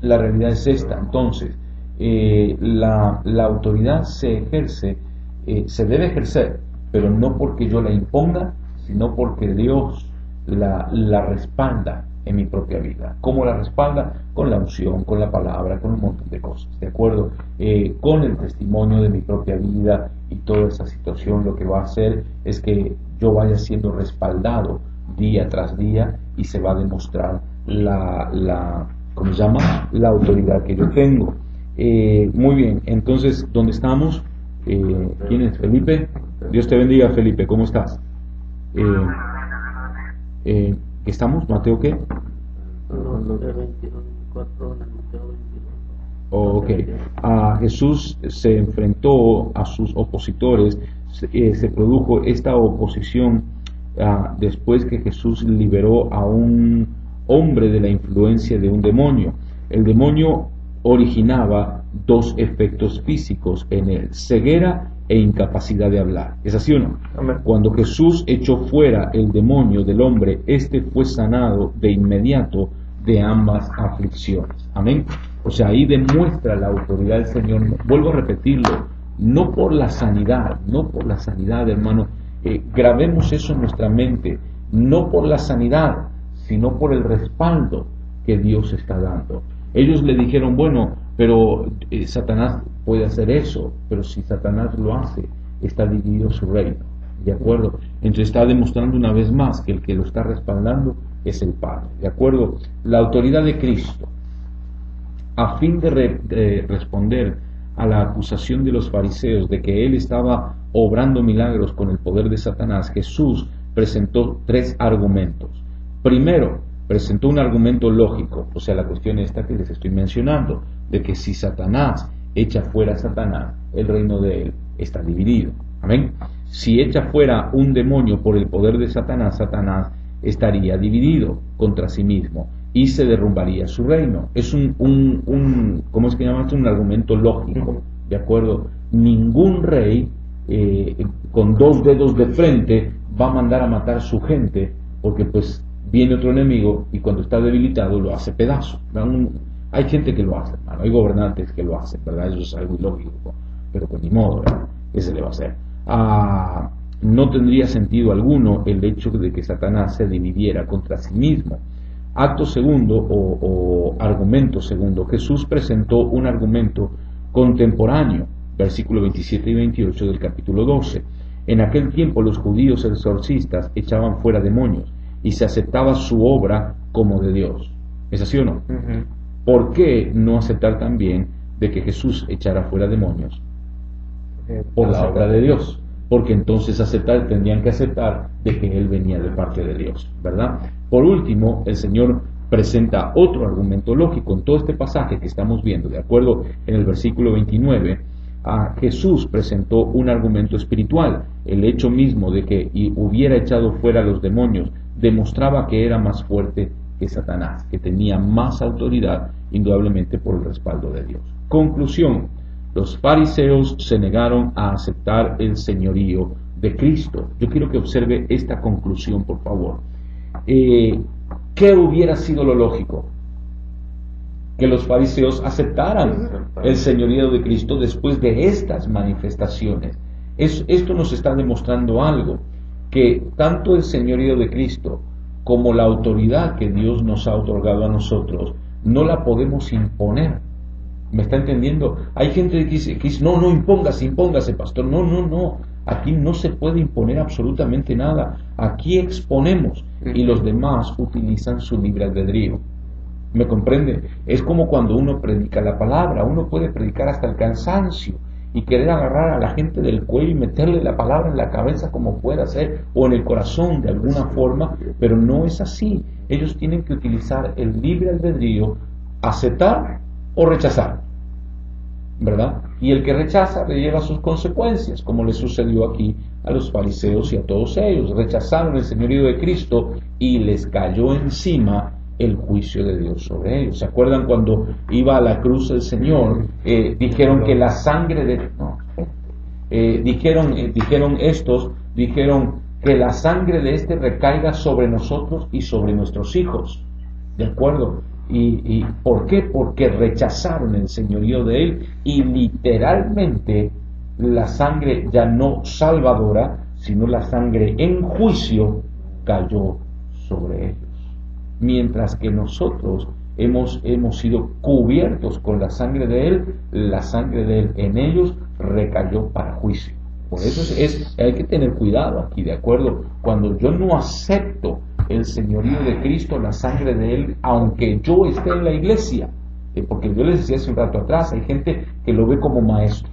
La realidad es esta. Entonces, la autoridad se ejerce, se debe ejercer, pero no porque yo la imponga, sino porque Dios la respalda en mi propia vida. ¿Cómo la respalda? Con la unción, con la palabra, con un montón de cosas, ¿de acuerdo? Con el testimonio de mi propia vida y toda esa situación, lo que va a hacer es que yo vaya siendo respaldado día tras día y se va a demostrar ¿cómo se llama? La autoridad que yo tengo. Muy bien, entonces, ¿dónde estamos? ¿Quién es? ¿Felipe? Dios te bendiga, Felipe, ¿cómo estás? ¿Estamos? ¿Mateo qué? Ok. Jesús se enfrentó a sus opositores, se produjo esta oposición después que Jesús liberó a un hombre de la influencia de un demonio. El demonio originaba dos efectos físicos en él: ceguera e incapacidad de hablar. ¿Es así o no? Amén. Cuando Jesús echó fuera el demonio del hombre, este fue sanado de inmediato de ambas aflicciones. Amén. O sea, ahí demuestra la autoridad del Señor. Vuelvo a repetirlo, no por la sanidad, hermano. Grabemos eso en nuestra mente, no por la sanidad, sino por el respaldo que Dios está dando. Ellos le dijeron, bueno, pero Satanás puede hacer eso, pero si Satanás lo hace, está dividido su reino, ¿de acuerdo? Entonces está demostrando una vez más que el que lo está respaldando es el Padre, ¿de acuerdo? La autoridad de Cristo, a fin de responder a la acusación de los fariseos de que él estaba obrando milagros con el poder de Satanás, Jesús presentó tres argumentos. Primero, presentó un argumento lógico, o sea, la cuestión esta que les estoy mencionando, de que si Satanás echa fuera a Satanás, el reino de él está dividido. Amén. Si echa fuera un demonio por el poder de Satanás, Satanás estaría dividido contra sí mismo y se derrumbaría su reino. Es ¿cómo es que llaman? Un argumento lógico, ¿de acuerdo? Ningún rey con dos dedos de frente va a mandar a matar a su gente, porque pues viene otro enemigo y cuando está debilitado lo hace pedazo. Hay gente que lo hace, hermano. Hay gobernantes que lo hacen, ¿verdad? Eso es algo ilógico, pero pues ni modo, ¿verdad? ¿Qué se le va a hacer? No tendría sentido alguno el hecho de que Satanás se dividiera contra sí mismo. Acto segundo o argumento segundo, Jesús presentó un argumento contemporáneo, versículos 27 y 28 del capítulo 12. En aquel tiempo los judíos exorcistas echaban fuera demonios y se aceptaba su obra como de Dios. ¿Es así o no? ¿Por qué no aceptar también de que Jesús echara fuera demonios por la obra de Dios? Porque entonces tendrían que aceptar de que Él venía de parte de Dios, ¿verdad? Por último, el Señor presenta otro argumento lógico en todo este pasaje que estamos viendo, de acuerdo en el versículo 29. Jesús presentó un argumento espiritual. El hecho mismo de que hubiera echado fuera los demonios demostraba que era más fuerte que Satanás, que tenía más autoridad, indudablemente por el respaldo de Dios. Conclusión: los fariseos se negaron a aceptar el señorío de Cristo. Yo quiero que observe esta conclusión, por favor. ¿Qué hubiera sido lo lógico? Que los fariseos aceptaran el señorío de Cristo después de estas manifestaciones. Esto nos está demostrando algo, que tanto el señorío de Cristo como la autoridad que Dios nos ha otorgado a nosotros, no la podemos imponer. ¿Me está entendiendo? Hay gente que dice, no, impóngase, pastor. No. Aquí no se puede imponer absolutamente nada. Aquí exponemos y los demás utilizan su libre albedrío. ¿Me comprende? Es como cuando uno predica la palabra. Uno puede predicar hasta el cansancio y querer agarrar a la gente del cuello y meterle la palabra en la cabeza como pueda ser, o en el corazón de alguna forma, pero no es así. Ellos tienen que utilizar el libre albedrío, aceptar o rechazar, ¿verdad? Y el que rechaza le lleva sus consecuencias, como le sucedió aquí a los fariseos y a todos ellos. Rechazaron el señorío de Cristo y les cayó encima el juicio de Dios sobre ellos. ¿Se acuerdan cuando iba a la cruz el Señor? Dijeron que la sangre de... dijeron que la sangre de este recaiga sobre nosotros y sobre nuestros hijos. ¿De acuerdo? ¿Y por qué? Porque rechazaron el señorío de Él y literalmente la sangre ya no salvadora, sino la sangre en juicio cayó sobre ellos. Mientras que nosotros hemos sido cubiertos con la sangre de Él, la sangre de Él en ellos recayó para juicio. Por eso hay que tener cuidado aquí, ¿de acuerdo? Cuando yo no acepto el señorío de Cristo, la sangre de Él, aunque yo esté en la iglesia, porque yo les decía hace un rato atrás, hay gente que lo ve como maestro,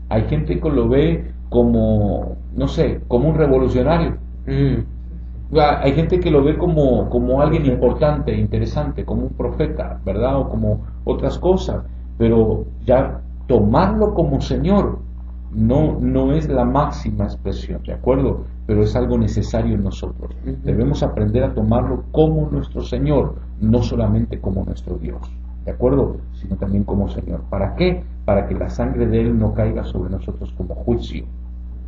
hay gente que lo ve como, no sé, como un revolucionario. Hay gente que lo ve como alguien importante, interesante, como un profeta, ¿verdad? O como otras cosas, pero ya tomarlo como Señor no es la máxima expresión, ¿de acuerdo? Pero es algo necesario en nosotros. Debemos aprender a tomarlo como nuestro Señor, no solamente como nuestro Dios, ¿de acuerdo? Sino también como Señor. ¿Para qué? Para que la sangre de Él no caiga sobre nosotros como juicio.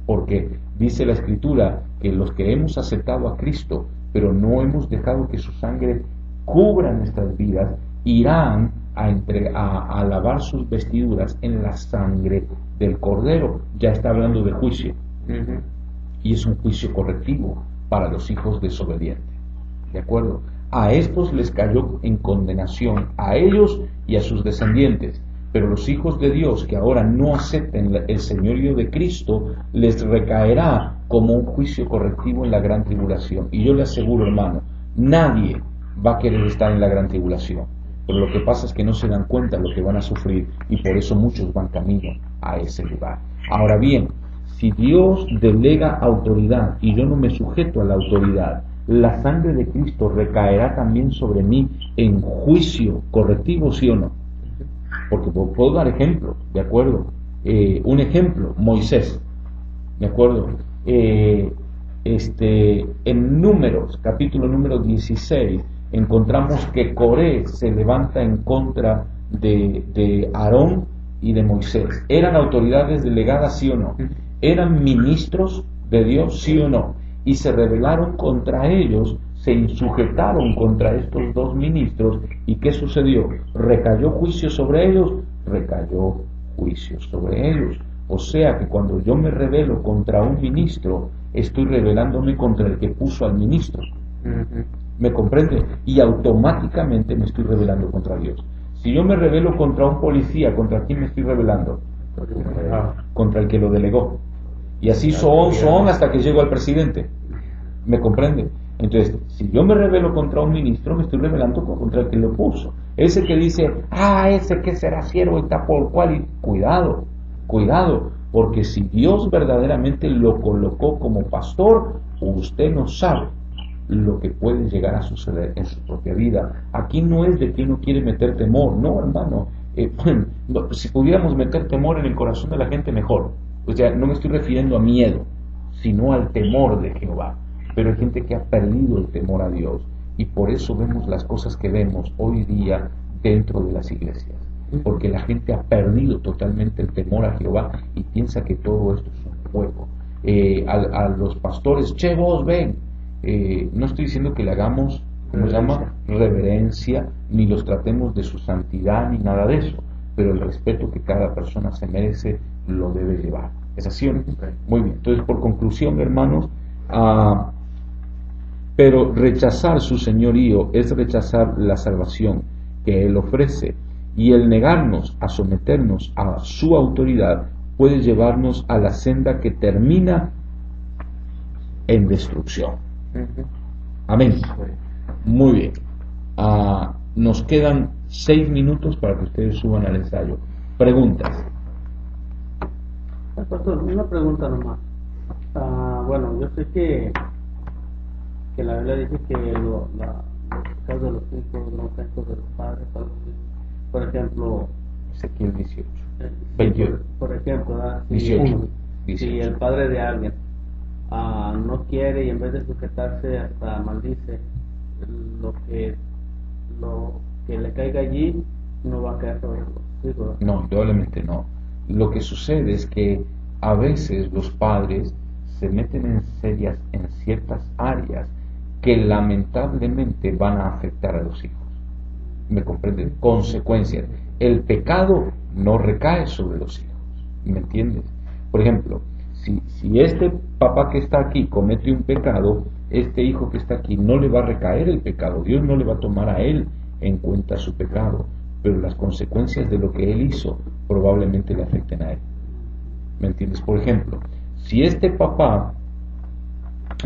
Porque dice la Escritura que los que hemos aceptado a Cristo, pero no hemos dejado que su sangre cubra nuestras vidas, irán a lavar sus vestiduras en la sangre del Cordero. Ya está hablando de juicio. Y es un juicio correctivo para los hijos desobedientes. ¿De acuerdo? A estos les cayó en condenación, a ellos y a sus descendientes. Pero los hijos de Dios que ahora no acepten el señorío de Cristo, les recaerá como un juicio correctivo en la gran tribulación. Y yo le aseguro, hermano, nadie va a querer estar en la gran tribulación. Pero lo que pasa es que no se dan cuenta de lo que van a sufrir y por eso muchos van camino a ese lugar. Ahora bien, si Dios delega autoridad y yo no me sujeto a la autoridad, la sangre de Cristo recaerá también sobre mí en juicio correctivo, ¿sí o no? Porque puedo dar ejemplos, ¿de acuerdo? Un ejemplo, Moisés, ¿de acuerdo? En Números, capítulo número 16, encontramos que Coré se levanta en contra de Aarón y de Moisés. ¿Eran autoridades delegadas, sí o no? ¿Eran ministros de Dios, sí o no? Y se rebelaron contra ellos, se insujetaron contra estos dos ministros. ¿Y qué sucedió? ¿Recayó juicio sobre ellos? Recayó juicio sobre ellos. O sea que cuando yo me rebelo contra un ministro, estoy rebelándome contra el que puso al ministro. ¿Me comprende? Y automáticamente me estoy rebelando contra Dios. Si yo me rebelo contra un policía, ¿contra quién me estoy rebelando? Contra el que lo delegó. Y así son hasta que llego al presidente. ¿Me comprende? Entonces, si yo me rebelo contra un ministro, me estoy rebelando contra el que lo puso. Ese que dice, ese que será siervo está por cual. Y cuidado, porque si Dios verdaderamente lo colocó como pastor, usted no sabe lo que puede llegar a suceder en su propia vida. Aquí no es de que uno quiere meter temor, no, hermano. Si pudiéramos meter temor en el corazón de la gente, mejor. O sea, no me estoy refiriendo a miedo, sino al temor de Jehová. Pero hay gente que ha perdido el temor a Dios y por eso vemos las cosas que vemos hoy día dentro de las iglesias, porque la gente ha perdido totalmente el temor a Jehová y piensa que todo esto es un juego. A los pastores, vos ven, no estoy diciendo que le hagamos, ¿cómo se llama? Reverencia, ni los tratemos de su santidad ni nada de eso, pero el respeto que cada persona se merece lo debe llevar. ¿Es así o no? Muy bien, entonces por conclusión, hermanos, pero rechazar su señorío es rechazar la salvación que Él ofrece, y el negarnos a someternos a su autoridad puede llevarnos a la senda que termina en destrucción. Amén. Muy bien. Nos quedan 6 minutos para que ustedes suban al ensayo. Preguntas. Pastor, una pregunta nomás. Bueno, yo sé que la Biblia dice que los pecados de los hijos no son hijos de los padres, algo así. Por ejemplo, Ezequiel 18, 28. Por ejemplo, 18. Si el padre de alguien no quiere y en vez de sujetarse hasta maldice, lo que le caiga allí no va a caer sobre los hijos. No, indudablemente no. Lo que sucede es que a veces los padres se meten en ciertas áreas que lamentablemente van a afectar a los hijos. ¿Me comprende? Consecuencias. El pecado no recae sobre los hijos. ¿Me entiendes? Por ejemplo, si este papá que está aquí comete un pecado, este hijo que está aquí no le va a recaer el pecado. Dios no le va a tomar a él en cuenta su pecado, pero las consecuencias de lo que él hizo probablemente le afecten a él. ¿Me entiendes? Por ejemplo, si este papá,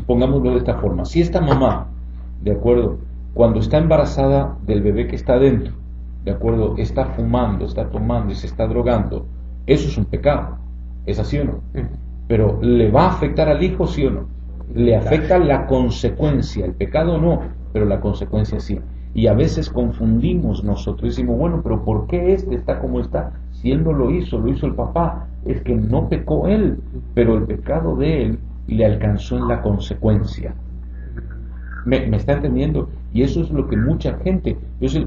pongámoslo de esta forma, si esta mamá, ¿de acuerdo?, cuando está embarazada del bebé que está dentro, ¿de acuerdo?, está fumando, está tomando y se está drogando, eso es un pecado. ¿Es así o no? Pero ¿le va a afectar al hijo, sí o no? Le afecta la consecuencia, el pecado no, pero la consecuencia sí. Y a veces confundimos nosotros, decimos, bueno, pero ¿por qué este está como está? Si él no lo hizo el papá. Es que no pecó él, pero el pecado de él le alcanzó en la consecuencia. ¿Me está entendiendo? Y eso es lo que mucha gente,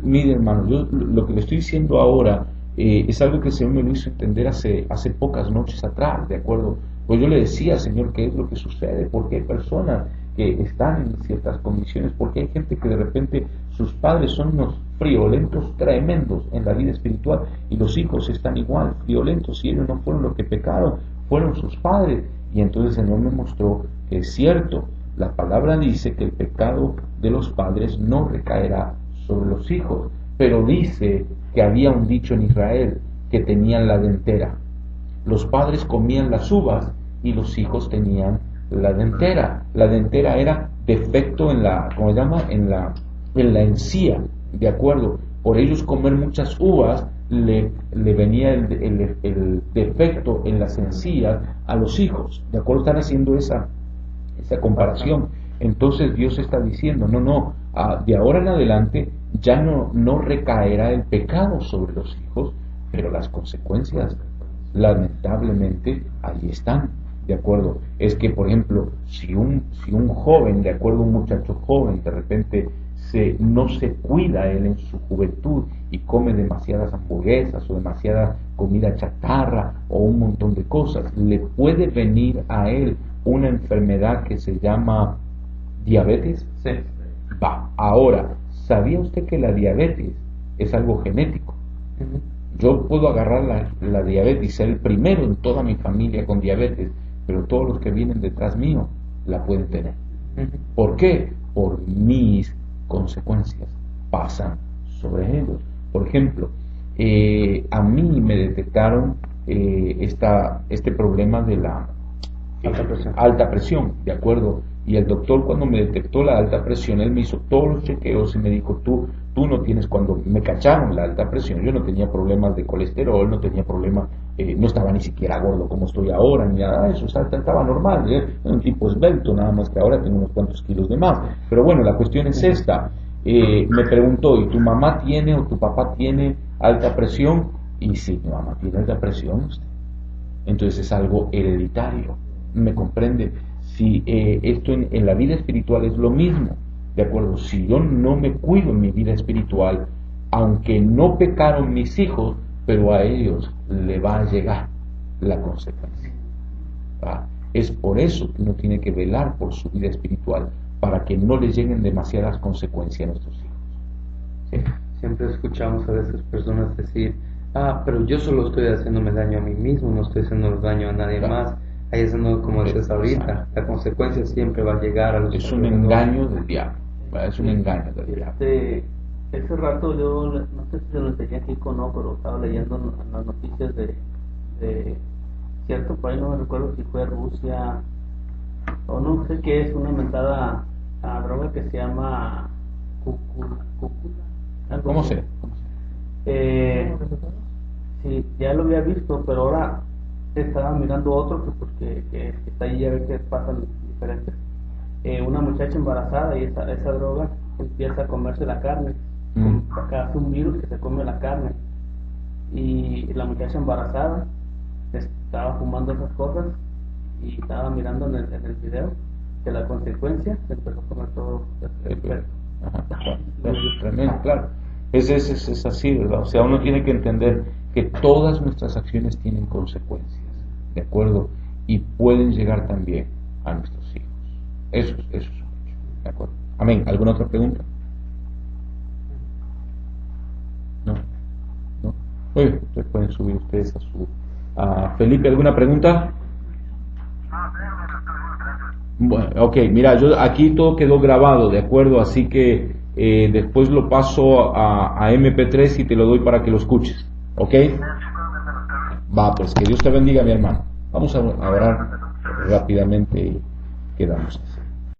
mire hermano, yo lo que le estoy diciendo ahora es algo que el Señor me lo hizo entender hace pocas noches atrás, ¿de acuerdo? Pues yo le decía, Señor, ¿qué es lo que sucede? Porque hay personas que están en ciertas condiciones, porque hay gente que de repente sus padres son unos friolentos tremendos en la vida espiritual y los hijos están igual, friolentos, y ellos no fueron los que pecaron, fueron sus padres. Y entonces el Señor me mostró que es cierto, la palabra dice que el pecado de los padres no recaerá sobre los hijos, pero dice que había un dicho en Israel que tenían la dentera. Los padres comían las uvas y los hijos tenían la dentera. La dentera era defecto en la, ¿cómo se llama?, en la encía, ¿de acuerdo? Por ellos comer muchas uvas le venía el defecto en las encías a los hijos, ¿de acuerdo? Están haciendo esa comparación. Entonces Dios está diciendo, no, de ahora en adelante ya no recaerá el pecado sobre los hijos, pero las consecuencias lamentablemente allí están, ¿de acuerdo? Es que, por ejemplo, si un joven, de acuerdo, un muchacho joven, de repente no se cuida él en su juventud y come demasiadas hamburguesas o demasiada comida chatarra o un montón de cosas, le puede venir a él una enfermedad que se llama diabetes. Sí. Ahora, ¿sabía usted que la diabetes es algo genético? Yo puedo agarrar la diabetes y ser el primero en toda mi familia con diabetes, pero todos los que vienen detrás mío la pueden tener. ¿Por qué? Por mis consecuencias pasan sobre ellos. Por ejemplo, a mí me detectaron este problema de la alta presión, ¿de acuerdo? Y el doctor, cuando me detectó la alta presión, él me hizo todos los chequeos y me dijo, tú no tienes, cuando me cacharon la alta presión, yo no tenía problemas de colesterol, no tenía problemas, no estaba ni siquiera gordo como estoy ahora, ni nada de eso, o sea, estaba normal, era un tipo esbelto, nada más que ahora tengo unos cuantos kilos de más. Pero bueno, la cuestión es esta, me preguntó, ¿y tu mamá tiene o tu papá tiene alta presión? Y sí, mi mamá tiene alta presión. Entonces es algo hereditario, ¿me comprende? Si esto en la vida espiritual es lo mismo, ¿de acuerdo? Si yo no me cuido en mi vida espiritual, aunque no pecaron mis hijos, pero a ellos le va a llegar la consecuencia. Es por eso que uno tiene que velar por su vida espiritual, para que no le lleguen demasiadas consecuencias a nuestros hijos. Sí, siempre escuchamos a veces personas decir, pero yo solo estoy haciéndome daño a mí mismo, no estoy haciendo daño a nadie más. Ahí es como dices ahorita, la consecuencia siempre va a llegar a los... Es un engaño del diablo, ¿verdad? Es un engaño del diablo. Ese rato yo, no sé si se lo enseñé aquí o no, pero estaba leyendo las noticias de cierto país, no me recuerdo si fue Rusia o no sé qué es, una inventada droga que se llama cúcula. ¿Cómo se? Sí, ya lo había visto, pero ahora estaba mirando otro que está ahí a ver qué pasan diferentes. Una muchacha embarazada y esa droga empieza a comerse la carne. Hace un virus que se come la carne. Y la muchacha embarazada estaba fumando esas cosas y estaba mirando en el video que la consecuencia se empezó a comer todo el perro. Tremendo, claro. Es así, ¿verdad? O sea, uno tiene que entender que todas nuestras acciones tienen consecuencias, ¿de acuerdo? Y pueden llegar también a nuestros hijos. Eso es un hecho, ¿de acuerdo? Amén. ¿Alguna otra pregunta? Muy bien, entonces pueden subir ustedes a su... Felipe, ¿alguna pregunta? Bueno, ok, mira, yo aquí todo quedó grabado, ¿de acuerdo? Así que después lo paso a MP3 y te lo doy para que lo escuches, ¿ok? Va, pues que Dios te bendiga, mi hermano. Vamos a orar rápidamente y quedamos así.